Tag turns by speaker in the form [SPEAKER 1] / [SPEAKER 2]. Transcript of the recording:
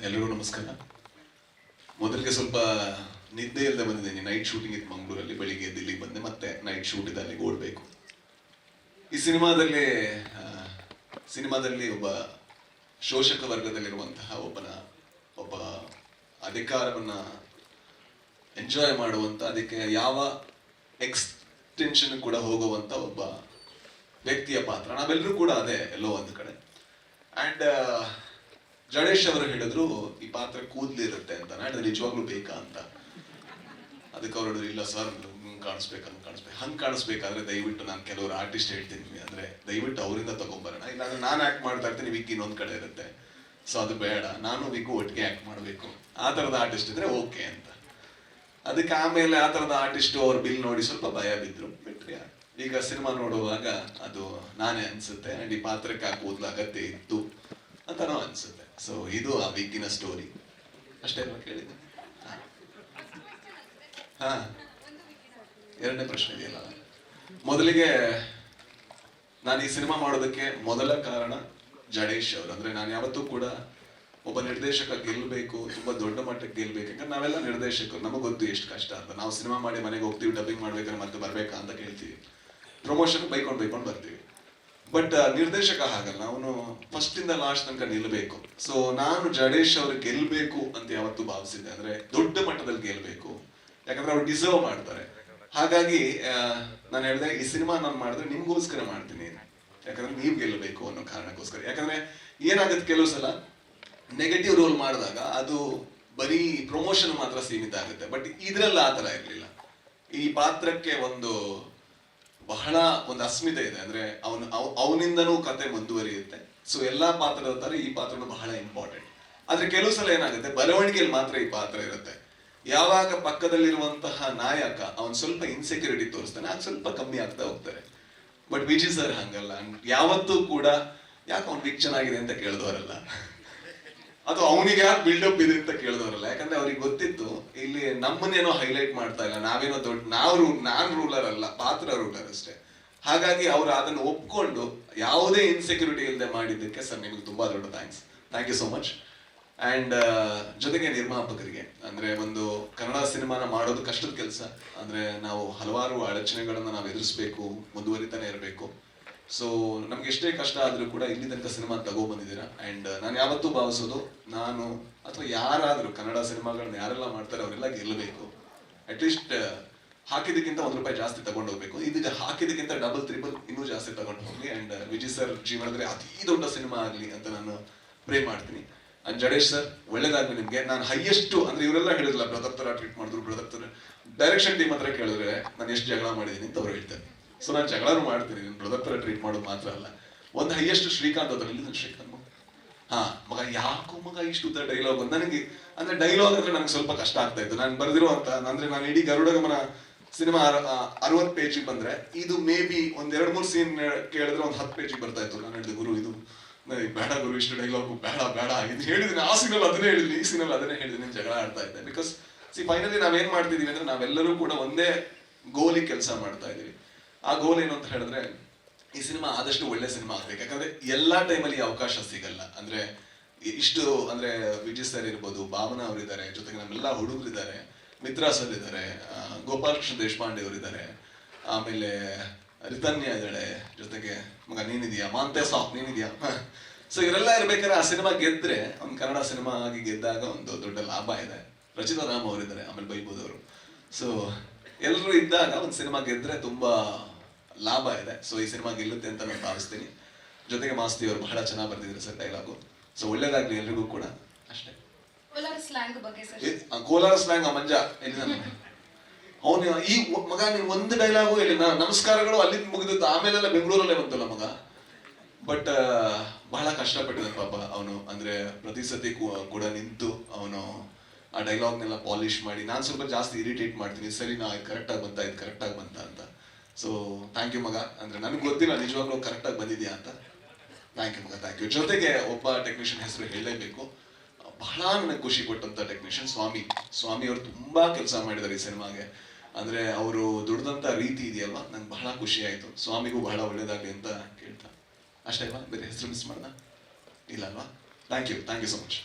[SPEAKER 1] ಎಲ್ರಿಗೂ ನಮಸ್ಕಾರ. ಮೊದಲಿಗೆ ಸ್ವಲ್ಪ ನಿದ್ದೆ ಇಲ್ಲದೆ ಬಂದಿದ್ದೀನಿ. ನೈಟ್ ಶೂಟಿಂಗ್ ಇತ್ತು ಮಂಗಳೂರಲ್ಲಿ, ಬೆಳಿಗ್ಗೆ ದಿಲ್ಲಿಗೆ ಬಂದೆ, ಮತ್ತೆ ನೈಟ್ ಶೂಟ್ ಇದೆ, ಅಲ್ಲಿಗೆ ಓಡಬೇಕು. ಈ ಸಿನಿಮಾದಲ್ಲಿ ಒಬ್ಬ ಶೋಷಕ ವರ್ಗದಲ್ಲಿರುವಂತಹ ಒಬ್ಬ ಅಧಿಕಾರವನ್ನ ಎಂಜಾಯ್ ಮಾಡುವಂತ, ಅದಕ್ಕೆ ಯಾವ ಎಕ್ಸ್ಟೆನ್ಷನ್ ಕೂಡ ಹೋಗುವಂತ ಒಬ್ಬ ವ್ಯಕ್ತಿಯ ಪಾತ್ರ. ನಾವೆಲ್ಲರೂ ಕೂಡ ಅದೇ ಎಲ್ಲೋ ಒಂದು ಕಡೆ. ಅಂಡ್ ಜಡೇಶ್ ಅವರು ಹೇಳಿದ್ರು ಈ ಪಾತ್ರ ಕೂದಲಿರುತ್ತೆ ಅಂತ. ನಾನು ನಿಜವಾಗ್ಲೂ ಬೇಕಾ ಅಂತ. ಅದಕ್ಕೆ ಅವರು ಇಲ್ಲ ಸರ್, ಹಂಗ್ ಕಾಣಿಸ್ಬೇಕಾದ್ರೆ ದಯವಿಟ್ಟು ನಾನು ಕೆಲವರು ಆರ್ಟಿಸ್ಟ್ ಹೇಳ್ತೀನಿ ಅಂದ್ರೆ ದಯವಿಟ್ಟು ಅವರಿಂದ ತಗೊಂಡ್ಬರೋಣ, ಇಲ್ಲಾಂದ್ರೆ ನಾನು ಆಕ್ಟ್ ಮಾಡ್ತಾ ಇರ್ತೀನಿ, ವಿಗ್ ಇನ್ನೊಂದ್ ಕಡೆ ಇರುತ್ತೆ, ಸೊ ಅದು ಬೇಡ, ನಾನು ವಿಗ್ ಒಟ್ಟಿಗೆ ಆಕ್ಟ್ ಮಾಡ್ಬೇಕು, ಆ ತರದ ಆರ್ಟಿಸ್ಟ್ ಇದ್ರೆ ಓಕೆ ಅಂತ. ಅದಕ್ಕೆ ಆಮೇಲೆ ಆ ತರದ ಆರ್ಟಿಸ್ಟ್ ಅವ್ರ ಬಿಲ್ ನೋಡಿ ಸ್ವಲ್ಪ ಭಯ ಬಿದ್ರು. ಬಿಟ್ರೆ ಈಗ ಸಿನಿಮಾ ನೋಡುವಾಗ ಅದು ನಾನೇ ಅನ್ಸುತ್ತೆ, ಅಂಡ್ ಈ ಪಾತ್ರಕ್ಕೆ ಆ ಕೂದಲು ಅಗತ್ಯ ಇತ್ತು ಅಂತಾನೂ ಅನ್ಸುತ್ತೆ. ಸೊ ಇದು ಆ ವಿಗ್ಗಿನ ಸ್ಟೋರಿ ಅಷ್ಟೇ ಅಲ್ವಾ ಕೇಳಿದೆ? ಹಾ, ಎರಡನೇ ಪ್ರಶ್ನೆ ಇದೆಯಲ್ಲ. ಮೊದಲಿಗೆ ನಾನು ಈ ಸಿನಿಮಾ ಮಾಡೋದಕ್ಕೆ ಮೊದಲ ಕಾರಣ ಜಡೇಶ್ ಅವರು. ಅಂದ್ರೆ ನಾನು ಯಾವತ್ತೂ ಕೂಡ ಒಬ್ಬ ನಿರ್ದೇಶಕ ಗೆಲ್ಬೇಕು, ತುಂಬಾ ದೊಡ್ಡ ಮಟ್ಟಕ್ಕೆ ಗೆಲ್ಬೇಕು. ಯಾಕಂದ್ರೆ ನಾವೆಲ್ಲ ನಿರ್ದೇಶಕರು, ನಮಗೆ ಗೊತ್ತು ಎಷ್ಟು ಕಷ್ಟ ಅಂತ. ನಾವು ಸಿನಿಮಾ ಮಾಡಿ ಮನೆಗೆ ಹೋಗ್ತೀವಿ, ಡಬ್ಬಿಂಗ್ ಮಾಡ್ಬೇಕಾದ್ರೆ ಮತ್ತೆ ಬರ್ಬೇಕಾ ಅಂತ ಕೇಳ್ತೀವಿ, ಪ್ರಮೋಷನ್ ಬೈಕೊಂಡು ಬರ್ತೀವಿ. ಬಟ್ ನಿರ್ದೇಶಕ ಹಾಗಲ್ಲ, ಅವನು ಫಸ್ಟ್ ಇಂದ ಲಾಸ್ಟ್ ತನಕ ನಿಲ್ಬೇಕು. ಸೊ ನಾನು ಜಡೇಶ್ ಅವ್ರು ಗೆಲ್ಬೇಕು ಅಂತ ಯಾವತ್ತೂ ಭಾವಿಸಿದ್ದೆ, ಅಂದ್ರೆ ದೊಡ್ಡ ಮಟ್ಟದಲ್ಲಿ ಗೆಲ್ಬೇಕು, ಯಾಕಂದ್ರೆ ಅವ್ರು ಡಿಸರ್ವ್ ಮಾಡ್ತಾರೆ. ಹಾಗಾಗಿ ನಾನು ಹೇಳಿದೆ ಈ ಸಿನಿಮಾ ನಾನು ಮಾಡಿದ್ರೆ ನಿಮ್ಗೋಸ್ಕರ ಮಾಡ್ತೀನಿ, ಯಾಕಂದ್ರೆ ನೀವು ಗೆಲ್ಲಬೇಕು ಅನ್ನೋ ಕಾರಣಕ್ಕೋಸ್ಕರ. ಯಾಕಂದ್ರೆ ಏನಾಗುತ್ತೆ, ಕೆಲವು ಸಲ ನೆಗೆಟಿವ್ ರೋಲ್ ಮಾಡಿದಾಗ ಅದು ಬರೀ ಪ್ರಮೋಷನ್ ಮಾತ್ರ ಸೀಮಿತ ಆಗುತ್ತೆ. ಬಟ್ ಇದ್ರಲ್ಲಿ ಆ ತರ ಇರ್ಲಿಲ್ಲ. ಈ ಪಾತ್ರಕ್ಕೆ ಬಹಳ ಒಂದು ಅಸ್ಮಿತೆ ಇದೆ. ಅಂದ್ರೆ ಅವನಿಂದನೂ ಕತೆ ಮುಂದುವರಿಯುತ್ತೆ. ಸೊ ಎಲ್ಲಾ ಪಾತ್ರದ ತರ ಈ ಪಾತ್ರನು ಬಹಳ ಇಂಪಾರ್ಟೆಂಟ್. ಆದ್ರೆ ಕೆಲವು ಸಲ ಏನಾಗುತ್ತೆ, ಬರವಣಿಗೆಯಲ್ಲಿ ಮಾತ್ರ ಈ ಪಾತ್ರ ಇರುತ್ತೆ. ಯಾವಾಗ ಪಕ್ಕದಲ್ಲಿರುವಂತಹ ನಾಯಕ ಅವನ್ ಸ್ವಲ್ಪ ಇನ್ಸೆಕ್ಯೂರಿಟಿ ತೋರಿಸ್ತಾನೆ, ಆಗ ಸ್ವಲ್ಪ ಕಮ್ಮಿ ಆಗ್ತಾ ಹೋಗ್ತಾರೆ. ಬಟ್ ವಿಜಯ್ ಸರ್ ಹಂಗಲ್ಲ. ಯಾವತ್ತೂ ಕೂಡ ಯಾಕೆ ಅವ್ನ್ ವಿಗ್ ಚೆನ್ನಾಗಿದೆ ಅಂತ ಕೇಳಿದವರಲ್ಲ, ಅದು ಅವನಿಗೆ ಯಾಕೆ ಬಿಲ್ಡಪ್ ಇದೆ ಅಂತ ಕೇಳಿದವರಲ್ಲ. ಯಾಕಂದ್ರೆ ಅವ್ರಿಗೆ ಗೊತ್ತಿತ್ತು ಇಲ್ಲಿ ನಮ್ಮನ್ನೇನೋ ಹೈಲೈಟ್ ಮಾಡ್ತಾ ಇಲ್ಲ, ನಾವೇನೋ ದೊಡ್ಡ ನಾನ್ ರೂಲರ್ ಅಲ್ಲ, ಪಾತ್ರ ರೂಲರ್ ಅಷ್ಟೇ. ಹಾಗಾಗಿ ಅವ್ರು ಅದನ್ನು ಒಪ್ಕೊಂಡು ಯಾವುದೇ ಇನ್ಸೆಕ್ಯೂರಿಟಿ ಇಲ್ಲದೆ ಮಾಡಿದ್ದಕ್ಕೆ ಸರ್ ನಿಮ್ಗೆ ತುಂಬಾ ದೊಡ್ಡ thank you so much. And ಜೊತೆಗೆ ನಿರ್ಮಾಪಕರಿಗೆ, ಅಂದ್ರೆ ಒಂದು ಕನ್ನಡ ಸಿನಿಮಾನ ಮಾಡೋದು ಕಷ್ಟದ ಕೆಲಸ. ಅಂದ್ರೆ ನಾವು ಹಲವಾರು ಅಡಚಣೆಗಳನ್ನ ನಾವು ಎದುರಿಸ್ಬೇಕು, ಮುಂದುವರಿತಾನೆ ಇರಬೇಕು. ಸೊ ನಮ್ಗೆ ಎಷ್ಟೇ ಕಷ್ಟ ಆದ್ರೂ ಕೂಡ ಇಲ್ಲಿ ತನಕ ಸಿನಿಮಾ ತಗೊಬಂದಿದ್ದೀರಾ. ಅಂಡ್ ನಾನು ಯಾವತ್ತೂ ಭಾವಿಸೋದು, ನಾನು ಅಥವಾ ಯಾರಾದ್ರೂ ಕನ್ನಡ ಸಿನಿಮಾಗಳನ್ನ ಯಾರೆಲ್ಲ ಮಾಡ್ತಾರೆ ಅವರೆಲ್ಲ ಗೆಲ್ಲಬೇಕು. ಅಟ್ಲೀಸ್ಟ್ ಹಾಕಿದಕ್ಕಿಂತ ₹1 ಜಾಸ್ತಿ ತಗೊಂಡು ಹೋಗ್ಬೇಕು. ಇದೀಗ ಹಾಕಿದಕ್ಕಿಂತ ಡಬಲ್ ತ್ರಿಬಲ್ ಇನ್ನೂ ಜಾಸ್ತಿ ತಗೊಂಡು ಹೋಗ್ಲಿ. ಅಂಡ್ ವಿಜಯ್ ಸರ್ ಜೀವನದಲ್ಲಿ ಅತಿ ದೊಡ್ಡ ಸಿನಿಮಾ ಆಗ್ಲಿ ಅಂತ ನಾನು ಪ್ರೇ ಮಾಡ್ತೀನಿ. ಅಂಡ್ ಜಡೇಶ್ ಸರ್ ಒಳ್ಳೇದಾಗ್ಲಿ ನಿಮ್ಗೆ. ನಾನು ಹೈಯೆಸ್ಟ್ ಅಂದ್ರೆ ಇವರೆಲ್ಲ ಹೇಳಿದ್ರಲ್ಲ ಬ್ರದರ್ ತರ ಟ್ರೀಟ್ ಮಾಡಿದ್ರು, ಬ್ರದರ್ ತರ. ಡೈರೆಕ್ಷನ್ ಟೀಮ್ ಹತ್ರ ಕೇಳಿದ್ರೆ ನಾನು ಎಷ್ಟು ಜಗಳ ಮಾಡಿದೀನಿ ಅಂತ ಅವ್ರು ಹೇಳ್ತಾರೆ. ಸೊ ನಾನು ಜಗಳನೂ ಮಾಡ್ತೀನಿ, ಬ್ರದರ್ ತರ ಟ್ರೀಟ್ ಮಾಡೋದು ಮಾತ್ರ ಅಲ್ಲ. ಒಂದು ಹೈಯೆಸ್ಟ್ ಶ್ರೀಕಾಂತ್ ಹತ್ರ, ಇಲ್ಲಿ ಶ್ರೀಕಾಂತ್ ಮಗ ಯಾಕೋ ಮಗ ಇಷ್ಟು ಉದ್ದ ಡೈಲಾಗ್ ನನಗೆ. ಅಂದ್ರೆ ಡೈಲಾಗ್ ಅಂದ್ರೆ ನನಗೆ ಸ್ವಲ್ಪ ಕಷ್ಟ ಆಗ್ತಾ ಇತ್ತು. ನಾನು ಬರ್ದಿರೋ ಅಂತ ಅಂದ್ರೆ ನಾನು ಇಡೀ ಗರುಡ ಗಮನ ಸಿನಿಮಾ 60 ಪೇಜ್ ಬಂದ್ರೆ ಇದು ಮೇ ಬಿ ಒಂದ್ 2-3 ಸೀನ್ ಕೇಳಿದ್ರೆ ಒಂದು 10 ಪೇಜ್ ಬರ್ತಾ ಇತ್ತು. ನಾನು ಹೇಳಿದೆ ಗುರು ಇದು ಬೇಡ ಗುರು, ಇಷ್ಟು ಡೈಲಾಗು ಬೇಡ ಇದು ಹೇಳಿದೀನಿ. ಆ ಸೀನಲ್ಲಿ ಅದನ್ನೇ ಹೇಳಿದೀನಿ, ಈ ಸೀನಲ್ಲಿ ಅದನ್ನೇ ಹೇಳಿದೀನಿ, ಜಗಳ ಆಡ್ತಾ ಇದ್ದೆ. ಬಿಕಾಸ್ ಫೈನಲಿ ನಾವೇನ್ ಮಾಡ್ತಿದೀವಿ ಅಂದ್ರೆ ನಾವೆಲ್ಲರೂ ಕೂಡ ಒಂದೇ ಗೋಲಿಗೆ ಕೆಲಸ ಮಾಡ್ತಾ ಇದೀವಿ. ಆ ಗೋಲ್ ಏನು ಅಂತ ಹೇಳಿದ್ರೆ ಈ ಸಿನಿಮಾ ಆದಷ್ಟು ಒಳ್ಳೆ ಸಿನಿಮಾ ಆಗ್ಬೇಕು. ಯಾಕಂದ್ರೆ ಎಲ್ಲಾ ಟೈಮಲ್ಲಿ ಅವಕಾಶ ಸಿಗಲ್ಲ. ಅಂದ್ರೆ ಇಷ್ಟು ಅಂದ್ರೆ ವಿಜಯ್ ಸರ್ ಇರ್ಬೋದು, ಭಾವನಾ ಅವರಿದ್ದಾರೆ, ಜೊತೆಗೆ ನಮ್ಮೆಲ್ಲ ಹುಡುಗರಿದ್ದಾರೆ, ಮಿತ್ರಾ ಸರ್ ಇದ್ದಾರೆ, ಗೋಪಾಲಕೃಷ್ಣ ದೇಶಪಾಂಡೆ ಅವರಿದ್ದಾರೆ, ಆಮೇಲೆ ರಿತನ್ಯ ಇದ್ದಾಳೆ, ಜೊತೆಗೆ ಮಗ ನೀನಿದ್ಯಾ, ಮಾಂತೆ ಸಾಫ್ ನೀನಿದ್ಯಾ. ಸೊ ಇವರೆಲ್ಲ ಇರ್ಬೇಕಾದ್ರೆ ಆ ಸಿನಿಮಾ ಗೆದ್ರೆ, ಒಂದು ಕನ್ನಡ ಸಿನಿಮಾ ಆಗಿ ಗೆದ್ದಾಗ ಒಂದು ದೊಡ್ಡ ಲಾಭ ಇದೆ. ರಚಿತಾ ರಾಮ್ ಅವರಿದ್ದಾರೆ, ಆಮೇಲೆ ಬೈಬೋದು ಅವರು. ಸೊ ಎಲ್ಲರೂ ಇದ್ದಾಗ ಒಂದು ಸಿನಿಮಾ ಗೆದ್ರೆ ತುಂಬಾ ಲಾಭ ಇದೆ. ಸೊ ಈ ಸಿನಿಮಾ ಗೆಲ್ಲುತ್ತೆ ಅಂತ ನಾನು ಭಾವಿಸ್ತೀನಿ. ಜೊತೆಗೆ ಮಾಸ್ತಿ ಅವರು ಬಹಳ ಚೆನ್ನಾಗಿ ಬರ್ತಿದ್ರು ಸರ್ ಡೈಲಾಗು. ಸೊ ಒಳ್ಳೇದಾಗ್ಲಿ ಎಲ್ರಿಗೂ ಕೂಡ, ಅಷ್ಟೇ. ಕೋಲಾರ ಸ್ಲ್ಯಾಂಗ್ ಮಂಜ ಎಲ್ಲಿ ಅವನು ಈ ಮಗ ನೀನ್ ಒಂದು ಡೈಲಾಗು ಹೇಳಿ, ನಮಸ್ಕಾರಗಳು ಅಲ್ಲಿ ಮುಗಿದಿತ್ತು, ಆಮೇಲೆಲ್ಲ ಬೆಂಗಳೂರಲ್ಲೇ ಬಂತಲ್ಲ ಮಗ. ಬಟ್ ಬಹಳ ಕಷ್ಟಪಟ್ಟಿದ್ದಾನೆ ಪಾಪ ಅವನು. ಅಂದ್ರೆ ಪ್ರತಿ ಸತಿ ಕೂಡ ನಿಂತು ಅವನು ಆ ಡೈಲಾಗ್ನೆಲ್ಲ ಪಾಲಿಶ್ ಮಾಡಿ. ನಾನು ಸ್ವಲ್ಪ ಜಾಸ್ತಿ ಇರಿಟೇಟ್ ಮಾಡ್ತೀನಿ, ಸರಿ ನಾ ಕರೆಕ್ಟ್ ಆಗಿ ಬಂತ ಅಂತ. ಸೊ ಥ್ಯಾಂಕ್ ಯು ಮಗ. ಅಂದ್ರೆ ನನಗೆ ಗೊತ್ತಿಲ್ಲ ನಿಜವಾಗ್ಲೂ ಕರೆಕ್ಟ್ ಆಗಿ ಬಂದಿದ್ಯಾ ಅಂತ. ಥ್ಯಾಂಕ್ ಯು ಮಗ, ಥ್ಯಾಂಕ್ ಯು. ಜೊತೆಗೆ ಒಬ್ಬ ಟೆಕ್ನಿಷಿಯನ್ ಹೆಸರು ಹೇಳಲೇಬೇಕು, ಬಹಳ ನನಗೆ ಖುಷಿ ಕೊಟ್ಟಂತ ಟೆಕ್ನಿಷಿಯನ್ ಸ್ವಾಮಿ ಅವರು ತುಂಬಾ ಕೆಲಸ ಮಾಡಿದ್ದಾರೆ ಈ ಸಿನಿಮಾಗೆ. ಅಂದ್ರೆ ಅವರು ದುಡ್ದಂತ ರೀತಿ ಇದೆಯಲ್ವಾ, ನಂಗೆ ಬಹಳ ಖುಷಿ ಆಯ್ತು. ಸ್ವಾಮಿಗೂ ಬಹಳ ಒಳ್ಳೇದಾಗ್ಲಿ ಅಂತ ಕೇಳ್ತಾ ಅಷ್ಟೇ ಅಲ್ವಾ, ಬೇರೆ ಹೆಸರು ಮಿಸ್ ಮಾಡ್ದ ಇಲ್ಲ ಅಲ್ವಾ? Thank you so much.